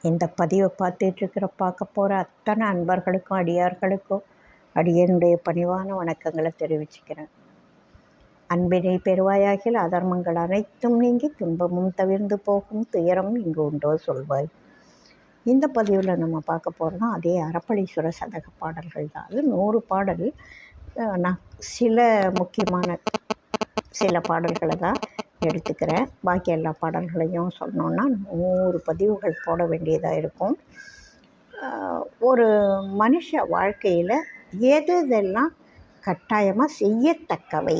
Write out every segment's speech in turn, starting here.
இந்த பதிவை பார்க்க போகிற அத்தனை அன்பர்களுக்கும் அடியார்களுக்கும் அடியனுடைய பணிவான வணக்கங்களை தெரிவிச்சுக்கிறேன். அன்பினை பெறுவாயாகில் அதர்மங்கள் அனைத்தும் நீங்கி துன்பமும் தவிர்ந்து போகும், துயரம் இங்கு உண்டோ சொல்வாய். இந்த பதிவில் நம்ம பார்க்க போகிறோம்னா அதே அறப்பளீஸ்வர சதக பாடல்கள் தான். அது 100 பாடல். நான் சில முக்கியமான சில பாடல்களை தான் எடுத்துக்கிறேன். பாக்கி எல்லா பாடல்களையும் சொன்னோன்னா 100 பதிவுகள் போட வேண்டியதாக இருக்கும். ஒரு மனுஷ வாழ்க்கையில் எதெல்லாம் கட்டாயமாக செய்யத்தக்கவை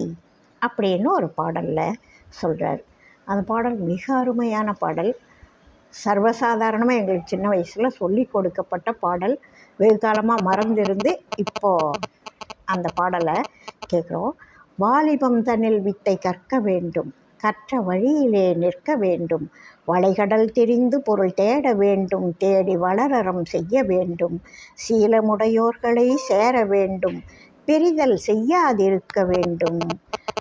அப்படின்னு ஒரு பாடலில் சொல்கிறார். அந்த பாடல் மிக அருமையான பாடல். சர்வசாதாரணமாக எங்களுக்கு சின்ன வயசில் சொல்லி கொடுக்கப்பட்ட பாடல். வெகு காலமாக மறந்திருந்து இப்போது அந்த பாடலை கேட்குறோம். வாலிபம் தன்னில் வித்தை கற்க வேண்டும், கற்ற வழியிலே நிற்க வேண்டும், வளைகடல் திரிந்து பொருள் தேட வேண்டும், தேடி வளரறம் செய்ய வேண்டும், சீலமுடையோர்களை சேர வேண்டும், பிரிதல் செய்யாதிருக்க வேண்டும்,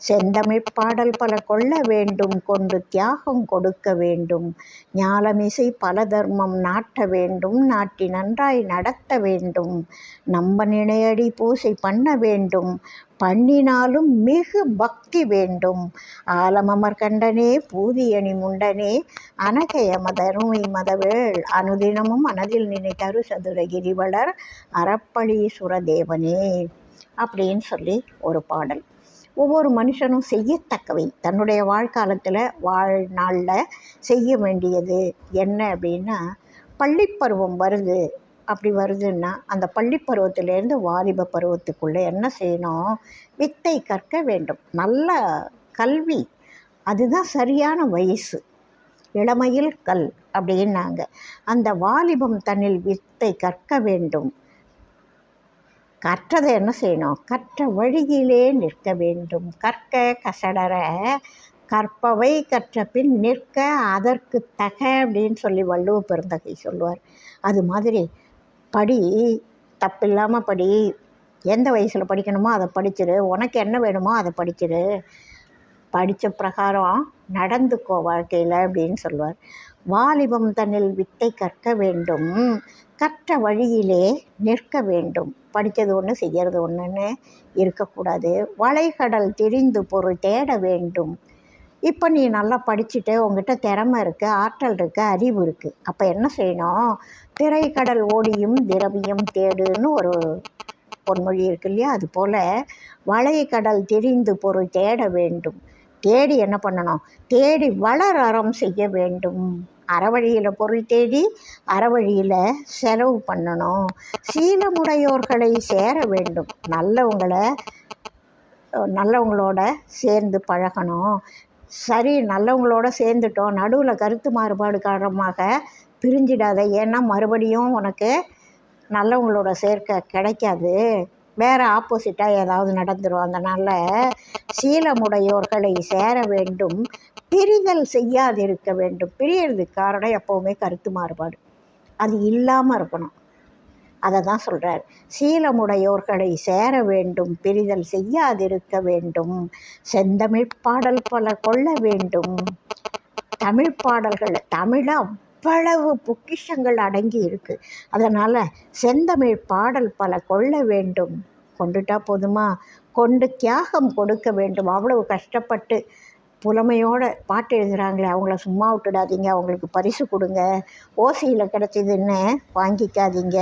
செந்தமிழ் பாடல் பல கொள்ள வேண்டும், கொண்டு தியாகம் கொடுக்க வேண்டும், ஞாலமிசை பல தர்மம் நாட்ட வேண்டும், நாட்டி நன்றாய் நடத்த வேண்டும், நம்ப நினையடி பூசை பண்ண வேண்டும், பண்ணினாலும் மிகு பக்தி வேண்டும், ஆலமமர் கண்டனே பூதியணி முண்டனே அனகைய மதருமை மதவேள் அனுதினமும் மனதில் நினைத்தரு சதுர கிரிவளர் அறப்பளீஸ்வர தேவனே அப்படின்னு சொல்லி ஒரு பாடல். ஒவ்வொரு மனுஷனும் செய்யத்தக்கவை தன்னுடைய வாழ்க்காலத்தில் வாழ்நாளில் செய்ய வேண்டியது என்ன அப்படின்னா, பள்ளிப்பருவம் வருது. அப்படி வருதுன்னா அந்த பள்ளிப்பருவத்திலேருந்து வாலிப பருவத்துக்குள்ளே என்ன செய்யணும்? வித்தை கற்க வேண்டும். நல்ல கல்வி, அதுதான் சரியான வயசு. இளமையில் கல் அப்படின்னாங்க. அந்த வாலிபம் தன்னில் வித்தை கற்க வேண்டும். கற்றதை என்ன செய்யணும்? கற்ற வழியிலே நிற்க வேண்டும். கற்க கசடர கற்பவை கற்ற பின் நிற்க அதற்கு தக அப்படின்னு சொல்லி வள்ளுவ பெருந்தகை சொல்லுவார். அது மாதிரி படி, தப்பில்லாமல் படி. எந்த வயசில் படிக்கணுமோ அதை படிச்சிரு. உனக்கு என்ன வேணுமோ அதை படிச்சிரு. படித்த பிரகாரம் நடந்துக்கோ வாழ்க்கையில் அப்படின்னு சொல்லுவார். வாலிபம் தன்னில் வித்தை கற்க வேண்டும், கற்ற வழியிலே நிற்க வேண்டும். படித்தது ஒன்று செய்கிறது ஒன்றுன்னு இருக்கக்கூடாது. வளைகடல் திரிந்து பொருள் தேட வேண்டும். இப்போ நீ நல்லா படிச்சுட்டு உங்ககிட்ட திறமை இருக்குது, ஆற்றல் இருக்குது, அறிவு இருக்குது. அப்போ என்ன செய்யணும்? திரைக்கடல் ஓடியும் திரவியம் தேடுன்னு ஒரு பொன்மொழி இருக்கு இல்லையா? அதுபோல் வளைகடல் திரிந்து பொருள் தேட வேண்டும். தேடி என்ன பண்ணணும்? தேடி வளர் அறம் செய்ய வேண்டும். அறவழியில் பொருள் தேடி அறவழியில் செலவு பண்ணணும். சீலமுடையோர்களை சேர வேண்டும். நல்லவங்களோட சேர்ந்து பழகணும். சரி, நல்லவங்களோட சேர்ந்துட்டோம், நடுவில் கருத்து மாறுபாடு காரணமாக பிரிஞ்சிடாத. ஏன்னா மறுபடியும் உனக்கு நல்லவங்களோட சேர்க்க கிடைக்காது, வேறு ஆப்போசிட்டாக ஏதாவது நடந்துடும். அதனால் சீலமுடையோர்களை சேர வேண்டும், பிரிதல் செய்யாதிருக்க வேண்டும். பிரியறதுக்கு காரணம் எப்போவுமே கருத்து மாறுபாடு, அது இல்லாமல் இருக்கணும். அதை தான் சொல்கிறார். சீலமுடையோர்களை சேர வேண்டும், பிரிதல் செய்யாதிருக்க வேண்டும், செந்தமிழ் பாடல் பல கொள்ள வேண்டும். தமிழ் பாடல்கள், தமிழ் அவ்வளவு பொக்கிஷங்கள் அடங்கி இருக்குது. அதனால் செந்தமிழ் பாடல் பல கொள்ள வேண்டும். கொண்டுட்டா போதுமா? கொண்டு தியாகம் கொடுக்க வேண்டும். அவ்வளவு கஷ்டப்பட்டு புலமையோட பாட்டு எழுதுகிறாங்களே, அவங்கள சும்மா விட்டுடாதீங்க. அவங்களுக்கு பரிசு கொடுங்க. ஓசையில் கிடச்சிதுன்னு வாங்கிக்காதீங்க.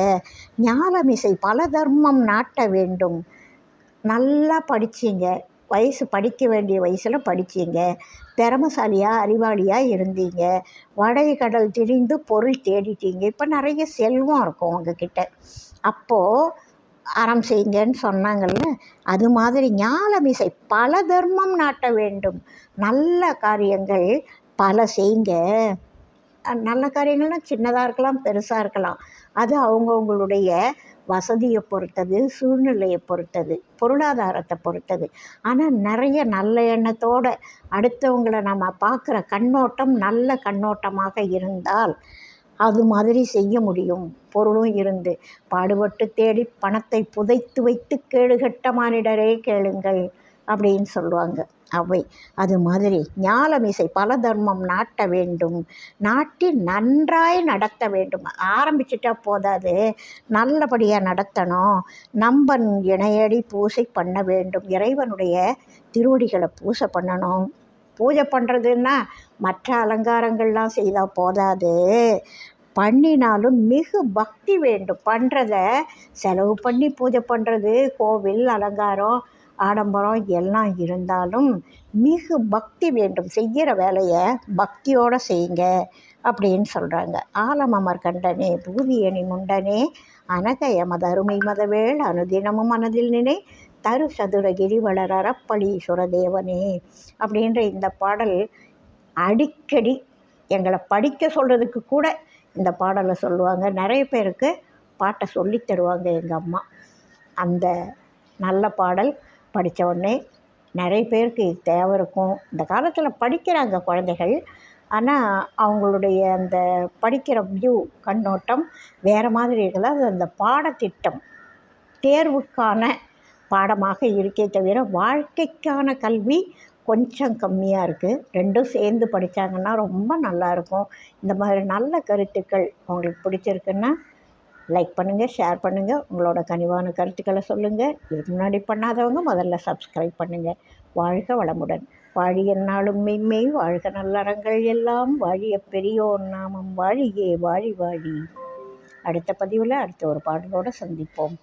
ஞாலமிசை பல தர்மம் நாட்ட வேண்டும். நல்லா படிச்சிங்க, படிக்க வேண்டிய வயசில் படிச்சிங்க, திறமசாலியாக அறிவாளியாக இருந்தீங்க, வளைகடல் திரிந்து பொருள் தேடிட்டீங்க. இப்போ நிறைய செல்வம் இருக்கும் உங்ககிட்ட. அப்போது அறம் செய்யுங்கன்னு சொன்னாங்கள்ல, அது மாதிரி ஞாலமிசை பல தர்மம் நாட்ட வேண்டும். நல்ல காரியங்கள் பல செய்யுங்க. நல்ல காரியங்கள்லாம் சின்னதாக இருக்கலாம், பெருசாக இருக்கலாம். அது அவங்கவுங்களுடைய வசதியை பொறுத்தது, சூழ்நிலையை பொறுத்தது, பொருளாதாரத்தை பொறுத்தது. ஆனால் நிறைய நல்ல எண்ணத்தோடு அடுத்தவங்களை நம்ம பார்க்குற கண்ணோட்டம் நல்ல கண்ணோட்டமாக இருந்தால் அது மாதிரி செய்ய முடியும். பொருளும் இருந்து பாடுபட்டு தேடி பணத்தை புதைத்து வைத்து கேடுகட்ட மானிடரே கேளுங்கள் அப்படின்னு சொல்லுவாங்க. அவை அது மாதிரி ஞாலமிசை பல தர்மம் நாட்ட வேண்டும், நாட்டி நன்றாய் நடத்த வேண்டும். ஆரம்பிச்சிட்டா போதாது, நல்லபடியாக நடத்தணும். நம்பன் இணையடி பூசை பண்ண வேண்டும், இறைவனுடைய திருவடிகளை பூசை பண்ணணும். பூஜை பண்ணுறதுன்னா மற்ற அலங்காரங்கள்லாம் செய்தால் போதாது, பண்ணினாலும் மிகு பக்தி வேண்டும். பண்ணுறத செலவு பண்ணி பூஜை பண்ணுறது, கோவில் அலங்காரம் ஆடம்பரம் எல்லாம் இருந்தாலும் மிகு பக்தி வேண்டும். செய்கிற வேலையை பக்தியோடு செய்யுங்க அப்படின்னு சொல்கிறாங்க. ஆலமமர் கண்டனே பூதியணி முண்டனே அனகய மத அருமை மதவேள் அனுதினமும் மனதில் நினை தரு சதுர கிரிவளர் அறப்பளீஸ்வர தேவனே அப்படின்ற இந்த பாடல் அடிக்கடி எங்களை படிக்க சொல்கிறதுக்கு கூட இந்த பாடலை சொல்லுவாங்க. நிறைய பேருக்கு பாட்டை சொல்லித் தருவாங்க எங்கள் அம்மா. அந்த நல்ல பாடல் படித்த உடனே நிறைய பேருக்கு இது தேவை இருக்கும். இந்த காலத்தில் படிக்கிறாங்க குழந்தைகள், ஆனால் அவங்களுடைய அந்த படிக்கிற வியூ கண்ணோட்டம் வேறு மாதிரி இருக்கல. அது அந்த பாடத்திட்டம் தேர்வுக்கான பாடமாக இருக்கே தவிர வாழ்க்கைக்கான கல்வி கொஞ்சம் கம்மியாக இருக்குது. ரெண்டும் சேர்ந்து படித்தாங்கன்னா ரொம்ப நல்லாயிருக்கும். இந்த மாதிரி நல்ல கருத்துக்கள் உங்களுக்கு பிடிச்சிருக்குன்னா லைக் பண்ணுங்கள், ஷேர் பண்ணுங்கள், உங்களோட கனிவான கருத்துக்களை சொல்லுங்கள். இதுக்கு முன்னாடி பண்ணாதவங்க முதல்ல சப்ஸ்கிரைப் பண்ணுங்கள். வாழ்க வளமுடன். வாழிய நாளும் மெய்மெய் வாழ்க நல்லறங்கள் எல்லாம் வாழிய பெரியோர் நாமம் வாழியே வாழி வாழி. அடுத்த பதிவில் அடுத்த ஒரு பாடலோடு சந்திப்போம்.